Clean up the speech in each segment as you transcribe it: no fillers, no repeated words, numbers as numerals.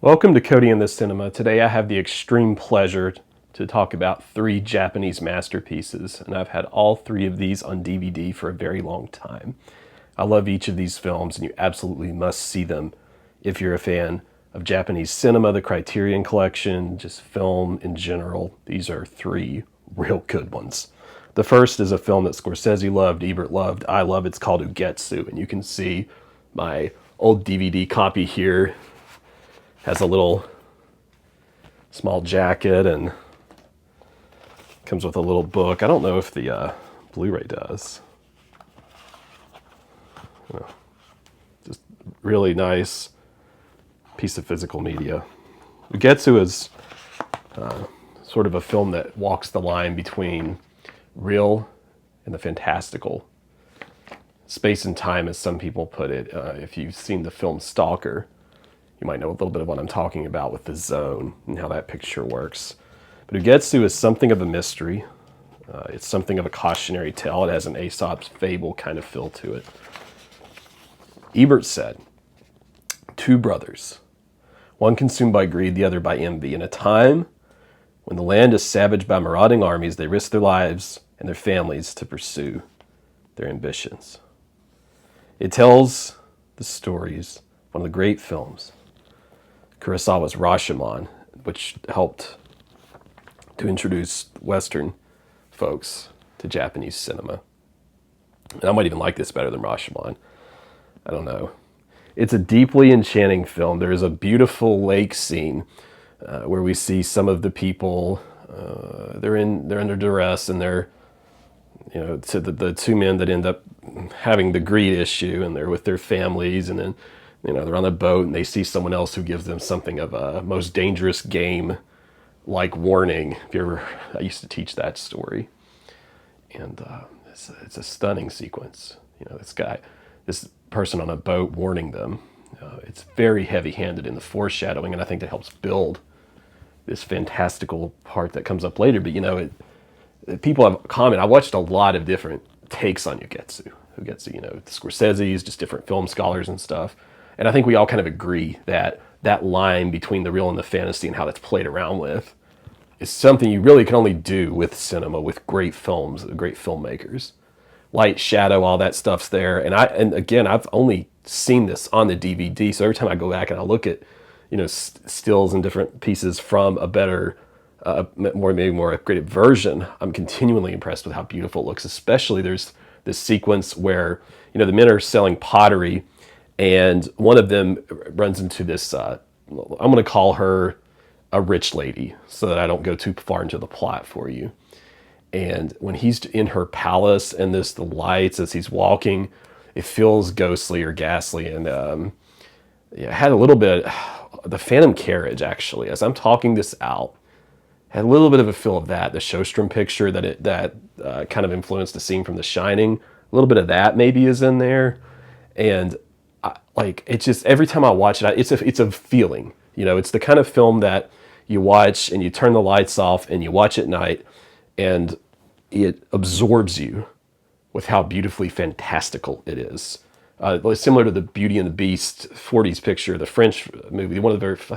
Welcome to Cody in the Cinema. Today I have the extreme pleasure to talk about 3 Japanese masterpieces, and I've had all 3 of these on DVD for a very long time. I love each of these films, and you absolutely must see them if you're a fan of Japanese cinema, the Criterion Collection, just film in general. These are 3 real good ones. The first is a film that Scorsese loved, Ebert loved, I love. It's called Ugetsu, and you can see my old DVD copy here. Has a little small jacket and comes with a little book. I don't know if the Blu-ray does. Just really nice piece of physical media. Ugetsu is sort of a film that walks the line between real and the fantastical. Space and time, as some people put it. If you've seen the film Stalker, you might know a little bit of what I'm talking about with the zone and how that picture works. But Ugetsu is something of a mystery. It's something of a cautionary tale. It has an Aesop's fable kind of feel to it. Ebert said, 2 brothers, one consumed by greed, the other by envy. In a time when the land is savaged by marauding armies, they risk their lives and their families to pursue their ambitions. It tells the stories of one of the great films, Kurosawa's Rashomon, which helped to introduce Western folks to Japanese cinema. And I might even like this better than Rashomon. I don't know. It's a deeply enchanting film. There is a beautiful lake scene where we see some of the people. They're under duress, and they're, to the 2 men that end up having the greed issue, and they're with their families, and then they're on a boat and they see someone else who gives them something of a most dangerous game like warning. I used to teach that story, and it's a stunning sequence. This person on a boat warning them. It's very heavy-handed in the foreshadowing, and I think that helps build this fantastical part that comes up later. But people have commented. I watched a lot of different takes on Ugetsu. Scorsese's, just different film scholars and stuff. And I think we all kind of agree that that line between the real and the fantasy and how that's played around with is something you really can only do with cinema, with great films, great filmmakers. Light, shadow, all that stuff's there. And again, I've only seen this on the DVD, so every time I go back and I look at, stills and different pieces from a better, maybe more upgraded version, I'm continually impressed with how beautiful it looks. Especially there's this sequence where, the men are selling pottery, and one of them runs into this, I'm going to call her a rich lady so that I don't go too far into the plot for you. And when he's in her palace and the lights as he's walking, it feels ghostly or ghastly. And it had a little bit, the Phantom Carriage actually, as I'm talking this out, had a little bit of a feel of that. The Showstrom picture that kind of influenced the scene from The Shining. A little bit of that maybe is in there. And it's just, every time I watch it, it's a feeling. It's the kind of film that you watch and you turn the lights off and you watch at night, and it absorbs you with how beautifully fantastical it is. Similar to the Beauty and the Beast 40s picture, the French movie,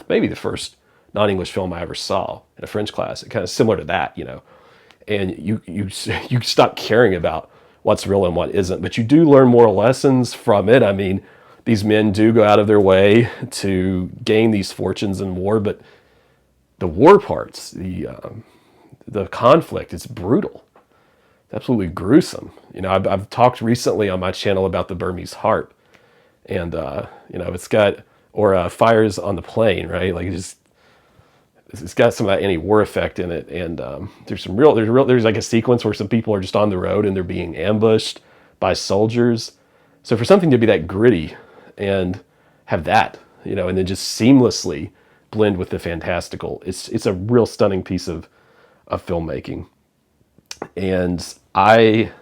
maybe the first non-English film I ever saw in a French class. It kind of similar to that, and you stop caring about what's real and what isn't, but you do learn moral lessons from it. I mean, these men do go out of their way to gain these fortunes in war, but the war parts, the conflict, it's brutal. It's absolutely gruesome. I've talked recently on my channel about the Burmese harp, and it's got fires on the plane, right? It's got some of that anti-war effect in it, and there's like a sequence where some people are just on the road and they're being ambushed by soldiers. So for something to be that gritty and have that, and then just seamlessly blend with the fantastical, it's a real stunning piece of filmmaking. And I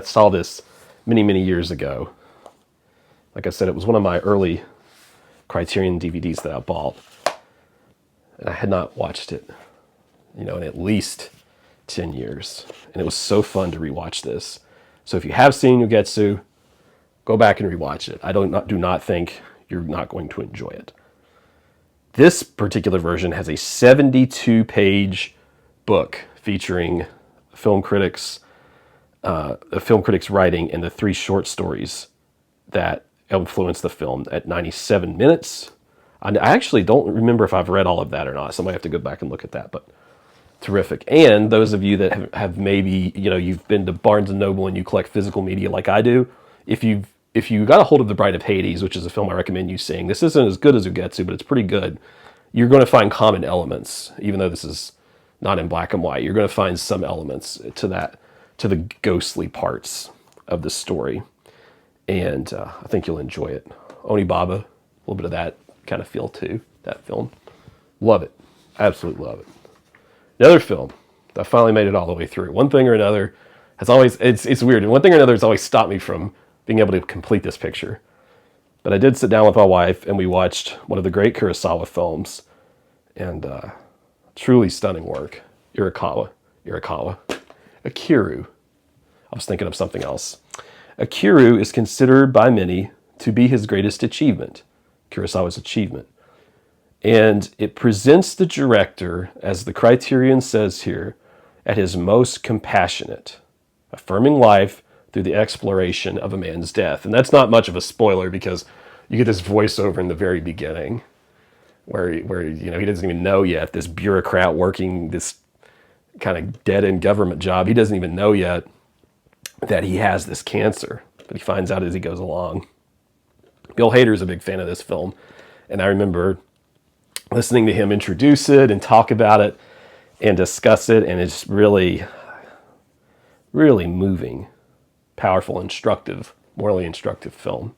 saw this many years ago. Like I said, it was one of my early Criterion DVDs that I bought, and I had not watched it, in at least 10 years. And it was so fun to rewatch this. So if you have seen Ugetsu, go back and rewatch it. I do not think you're not going to enjoy it. This particular version has a 72-page book featuring film critics, a film critic's writing, and the 3 short stories that influenced the film at 97 minutes. I actually don't remember if I've read all of that or not, so I might have to go back and look at that, but terrific. And those of you that have maybe, you've been to Barnes & Noble and you collect physical media like I do, if you got a hold of The Bride of Hades, which is a film I recommend you seeing, this isn't as good as Ugetsu, but it's pretty good. You're going to find common elements, even though this is not in black and white. You're going to find some elements to the ghostly parts of the story. And I think you'll enjoy it. Onibaba, a little bit of that kind of feel too, that film. Love it. Absolutely love it. Another film that finally made it all the way through. One Thing or Another has always, it's weird. And One Thing or Another has always stopped me from being able to complete this picture. But I did sit down with my wife and we watched one of the great Kurosawa films. And truly stunning work. Ikiru. I was thinking of something else. Ikiru is considered by many to be his greatest achievement, Kurosawa's achievement. And it presents the director, as the Criterion says here, at his most compassionate, affirming life through the exploration of a man's death. And that's not much of a spoiler because you get this voiceover in the very beginning where he doesn't even know yet, this bureaucrat working this kind of dead-end government job. He doesn't even know yet that he has this cancer, but he finds out as he goes along. Bill Hader is a big fan of this film, and I remember listening to him introduce it and talk about it and discuss it, and it's really, really moving, powerful, instructive, morally instructive film.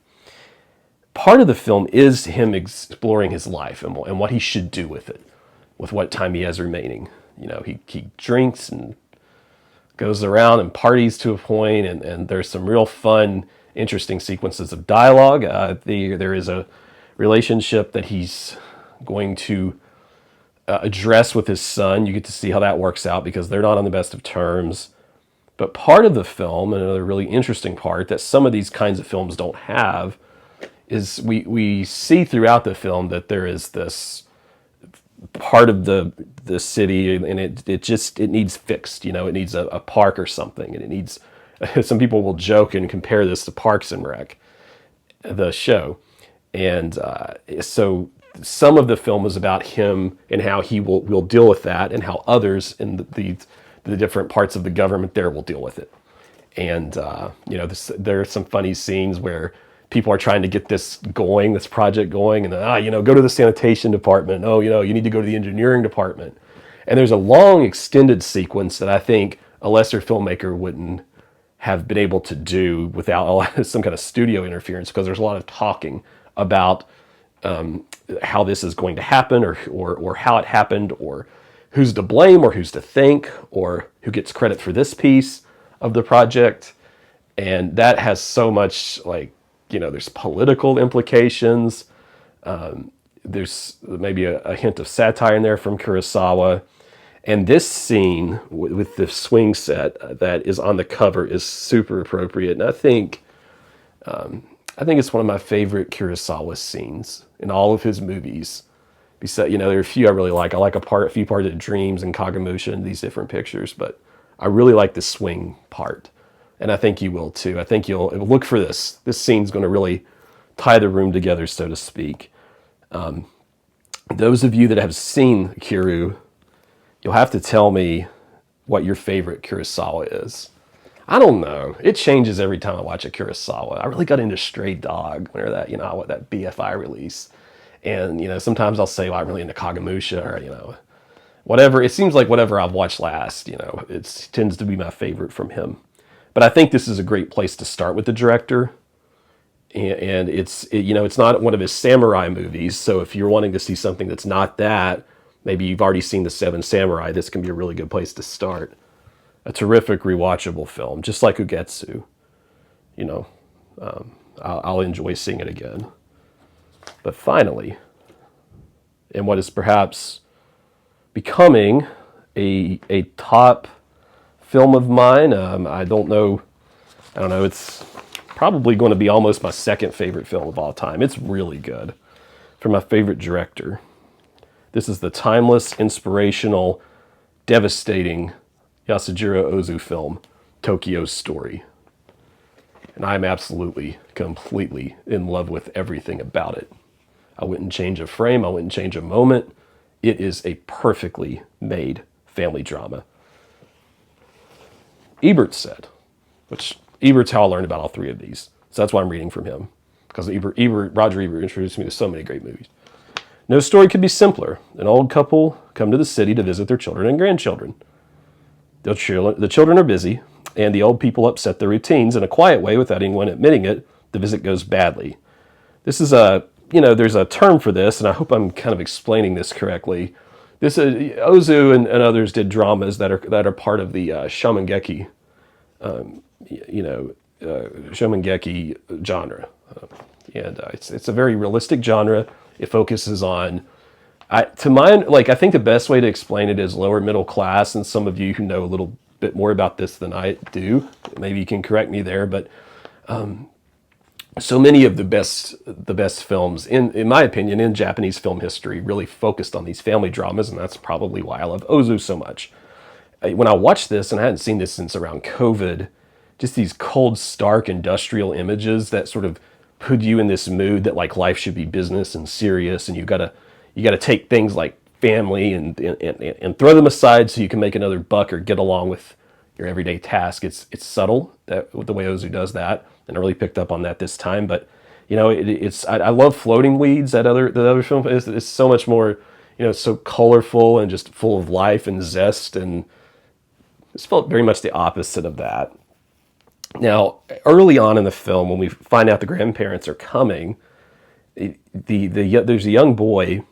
Part of the film is him exploring his life and what he should do with it, with what time he has remaining. He drinks and goes around and parties to a point, and there's some real fun, interesting sequences of dialogue. There is a relationship that he's going to address with his son. You get to see how that works out because they're not on the best of terms. But part of the film, and another really interesting part that some of these kinds of films don't have, is we see throughout the film that there is this part of the city, and it needs fixed. It needs a park or something, and it needs. Some people will joke and compare this to Parks and Rec, the show, and so some of the film is about him and how he will deal with that, and how others in the different parts of the government there will deal with it. And there are some funny scenes where people are trying to get this project going, and go to the sanitation department. Oh, you need to go to the engineering department. And there's a long extended sequence that I think a lesser filmmaker wouldn't have been able to do without some kind of studio interference, because there's a lot of talking about how this is going to happen, or how it happened, or who's to blame, or who's to thank, or who gets credit for this piece of the project. And that has so much, there's political implications. There's maybe a hint of satire in there from Kurosawa. And this scene with the swing set that is on the cover is super appropriate. And I think it's one of my favorite Kurosawa scenes in all of his movies. Besides, there are a few I really like. I like a few parts of Dreams and Kagemusha and these different pictures, but I really like the swing part. And I think you will too. I think you'll look for this. This scene's going to really tie the room together, so to speak. Those of you that have seen Ikiru, you'll have to tell me what your favorite Kurosawa is. I don't know. It changes every time I watch a Kurosawa. I really got into Stray Dog, whenever that BFI release. And, sometimes I'll say, well, I'm really into Kagemusha, or, whatever. It seems like whatever I've watched last, it tends to be my favorite from him. But I think this is a great place to start with the director. And it's not one of his samurai movies. So if you're wanting to see something that's not that, maybe you've already seen The Seven Samurai, this can be a really good place to start. A terrific rewatchable film, just like Ugetsu. I'll enjoy seeing it again. But finally, in what is perhaps becoming a top film of mine, I don't know, it's probably going to be almost my second favorite film of all time. It's really good. For my favorite director. This is the timeless, inspirational, devastating Yasujiro Ozu film, Tokyo's Story. And I'm absolutely, completely in love with everything about it. I wouldn't change a frame. I wouldn't change a moment. It is a perfectly made family drama. Ebert said, which Ebert's how I learned about all three of these. So that's why I'm reading from him. Because Roger Ebert introduced me to so many great movies. No story could be simpler. An old couple come to the city to visit their children and grandchildren. The children are busy, and the old people upset their routines in a quiet way without anyone admitting it. The visit goes badly. This is there's a term for this, and I hope I'm kind of explaining this correctly. This Ozu and others did dramas that are part of the Shomengeki, Shomengeki genre, and it's a very realistic genre. It focuses on, I think the best way to explain it is lower middle class, and some of you who know a little bit more about this than I do, maybe you can correct me there, but so many of the best films, in my opinion, in Japanese film history, really focused on these family dramas, and that's probably why I love Ozu so much. When I watched this, and I hadn't seen this since around COVID, just these cold, stark, industrial images that sort of put you in this mood that like life should be business and serious, and you gotta take things like family and throw them aside so you can make another buck or get along with your everyday task. It's subtle that the way Ozu does that, and I really picked up on that this time. But I love Floating Weeds. The other film is so much more, so colorful and just full of life and zest, and it's felt very much the opposite of that. Now, early on in the film, when we find out the grandparents are coming, there's a young boy,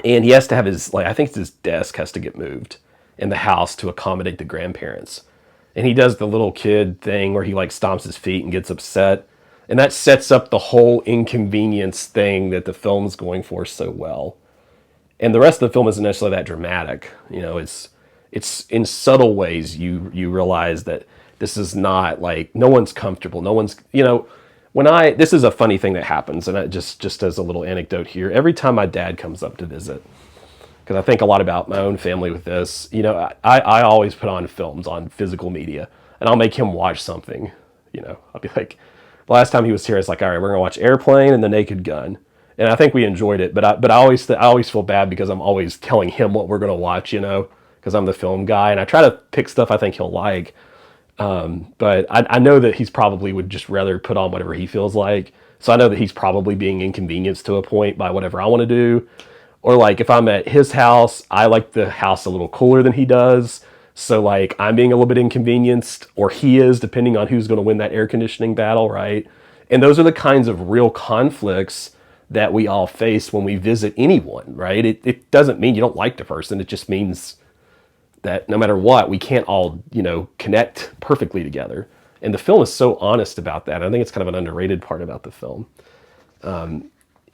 and he has to have I think his desk has to get moved in the house to accommodate the grandparents. And he does the little kid thing where he stomps his feet and gets upset. And that sets up the whole inconvenience thing that the film's going for so well. And the rest of the film isn't necessarily that dramatic. It's in subtle ways you realize that this is not no one's comfortable. No one's, this is a funny thing that happens. And just as a little anecdote here, every time my dad comes up to visit, because I think a lot about my own family with this, I always put on films on physical media, and I'll make him watch something. I'll be like, the last time he was here, it's like, all right, we're gonna watch Airplane and The Naked Gun, and I think we enjoyed it. But I always feel bad because I'm always telling him what we're gonna watch, because I'm the film guy, and I try to pick stuff I think he'll like. But I know that he's probably would just rather put on whatever he feels like. So I know that he's probably being inconvenienced to a point by whatever I want to do. Or if I'm at his house, I like the house a little cooler than he does. So I'm being a little bit inconvenienced, or he is, depending on who's going to win that air conditioning battle, right? And those are the kinds of real conflicts that we all face when we visit anyone, right? It doesn't mean you don't like the person. It just means that no matter what, we can't all, connect perfectly together. And the film is so honest about that. I think it's kind of an underrated part about the film.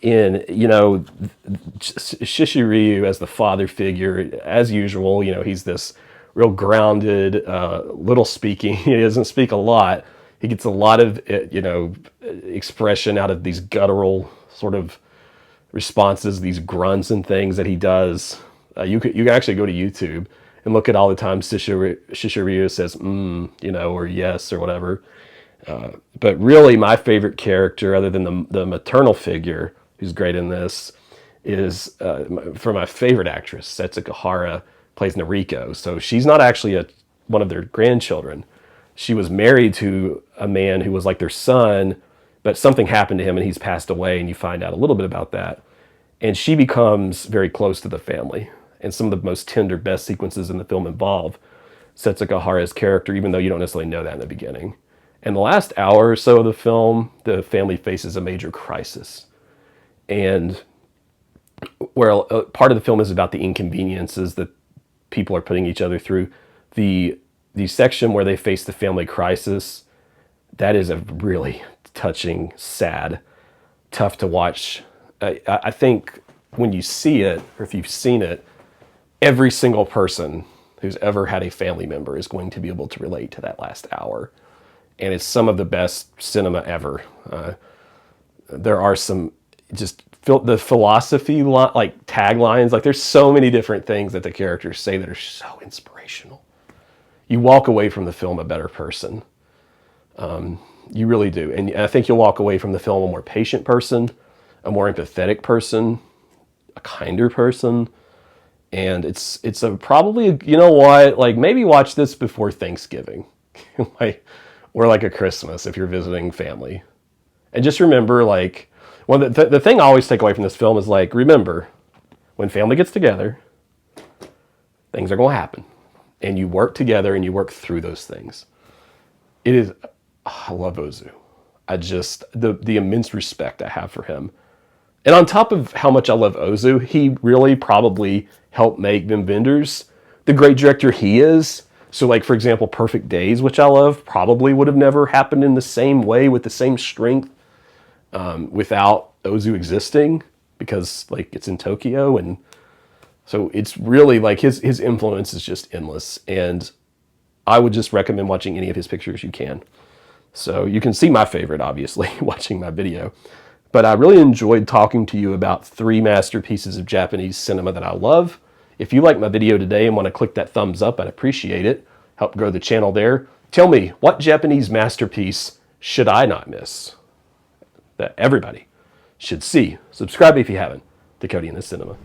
Shishiiryu as the father figure, as usual, he's this real grounded, little speaking. He doesn't speak a lot. He gets a lot of, expression out of these guttural sort of responses, these grunts and things that he does. You can actually go to YouTube and look at all the times Shishiiryu says, or yes, or whatever. But really, my favorite character, other than the maternal figure, who's great in this, is for my favorite actress, Setsuko Hara, plays Nariko. So she's not actually one of their grandchildren. She was married to a man who was like their son, but something happened to him and he's passed away, and you find out a little bit about that. And she becomes very close to the family. And some of the most tender, best sequences in the film involve Setsuko Hara's character, even though you don't necessarily know that in the beginning. And the last hour or so of the film, the family faces a major crisis. And where part of the film is about the inconveniences that people are putting each other through, the section where they face the family crisis, that is a really touching, sad, tough to watch. I think when you see it, or if you've seen it, every single person who's ever had a family member is going to be able to relate to that last hour. And it's some of the best cinema ever. There are some just the philosophy, like taglines, like there's so many different things that the characters say that are so inspirational. You walk away from the film a better person. You really do. And I think you'll walk away from the film a more patient person, a more empathetic person, a kinder person. And it's probably, you know what, like maybe watch this before Thanksgiving, like, or like a Christmas if you're visiting family. And just remember, like, the thing I always take away from this film is, like, remember, when family gets together, things are going to happen. And you work together and you work through those things. It is, I love Ozu. I just, the immense respect I have for him. And on top of how much I love Ozu, he really probably helped make Wim Wenders the great director he is. So, like, for example, Perfect Days, which I love, probably would have never happened in the same way with the same strength without Ozu existing, because, like, it's in Tokyo. And so it's really, like, his influence is just endless. And I would just recommend watching any of his pictures you can. So you can see my favorite, obviously, watching my video. But I really enjoyed talking to you about 3 masterpieces of Japanese cinema that I love. If you like my video today and want to click that thumbs up, I'd appreciate it. Help grow the channel there. Tell me, what Japanese masterpiece should I not miss that everybody should see? Subscribe if you haven't to Cody in the Cinema.